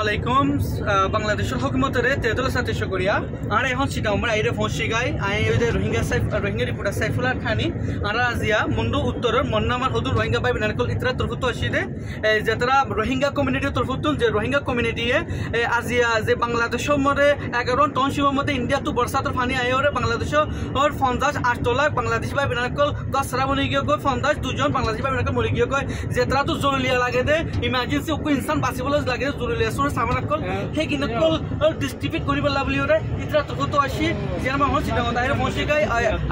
আলাইকুম বাংলাদেশের হকুমতরে তেদল সাথে শুকরিয়া আর এখন সিটা আমরা আইরে ফোনসি গাই আই ওই যে রোহিঙ্গা রিপোর্টার সাইফুল্লাহ খানি আর আজিয়া মুন্ডু উত্তরের মন্নামার হদুর রোহিঙ্গা বাই বিনারকল ইতরা তরফুত আসিদে যেতরা রোহিঙ্গা কমিউনিটি তরফুতুন যে রোহিঙ্গা কমিউনিটিয়ে আজিয়া যে বাংলাদেশের মধ্যে 11 টন শিবর মধ্যে ইন্ডিয়া তো বর্ষাতর ফানি আইরে বাংলাদেশের 50 লাখ বাংলাদেশ বাই বিনারকল গসরা বনি গিয়ে গো 50 দুজন বাংলাদেশ বাই বিনারকল মরি গিয়ে গয় যেতরা তো জরুরিয়া লাগে দে ইমার্জেন্সি ওকো ইনসান বাঁচিবলৈ লাগে জরুরি সামানাকল সেই কিনকল ডিস্ট্রিবিউট কৰিব লাবলি ওৰে ইতৰা তকতো আসি যেন আমাৰ চিটা দাইৰে মছিকাই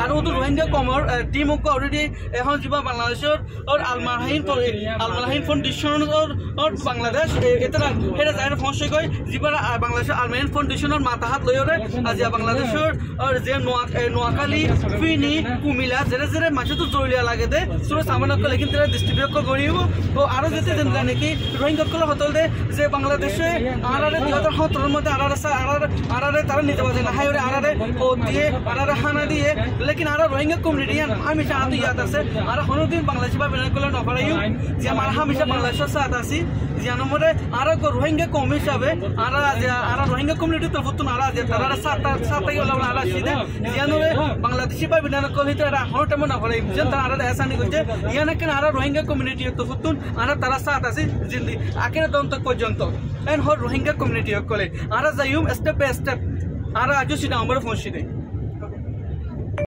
আৰু তো ৰোহিঙ্গা কমৰ টিমক অলৰেডি এখন যিবা বাংলাদেশৰ আলমাহাইন ফাউন্ডেশনৰ বাংলাদেশ এতৰা হেৰা দাইৰে মছিকাই যিবা বাংলাদেশৰ আলমাহাইন ফাউন্ডেশনৰ মাতাহাত লৈ ওৰে আজি বাংলাদেশৰ যে নোয়াখালী ফিনি কুমিলা যেৰে যেৰে মাছটো জৰুৰীয়া লাগে দে সৰু সামানাকল কিন্তু ডিস্ট্ৰিবিউট কৰিব আৰু যেতে যেন নেকি রোহিঙ্গাকল হতল দে যে বাংলাদেশে আরারে 2017 মধ্যে আরারে তারা নিতে পারছে না হাইরে আরারে ও দিয়ে আরারে হানা দিয়ে লেকিন আরা রোহিঙ্গা কমিউনিটি হামেশা আদু ইয়াদ আছে আর কোনদিন বাংলাদেশ বা বেনাকল নফারাইও যে আমার হামেশা বাংলাদেশের সাথে আছি জানো মরে আরা রোহিঙ্গা কম হিসাবে আরা রোহিঙ্গা কমিউনিটি তো ফুতুন আরা যে তারা সাথে গেল আরা সিদে জানো রে বাংলাদেশি বা বেনাকল হিতে আরা হরটাম নফারাই যেন তারা আরা এসানি কইছে ইয়ানা কেন আরা রোহিঙ্গা কমিউনিটি তো ফুতুন আরা তারা সাথে আছে জিন্দি আখের দন্ত পর্যন্ত এন হর রোহিঙ্গা কমিউনিটি কলে আরা যাইম স্টেপ বাই স্টেপ আরা আজও সিটা আমার ফোনসি দেয়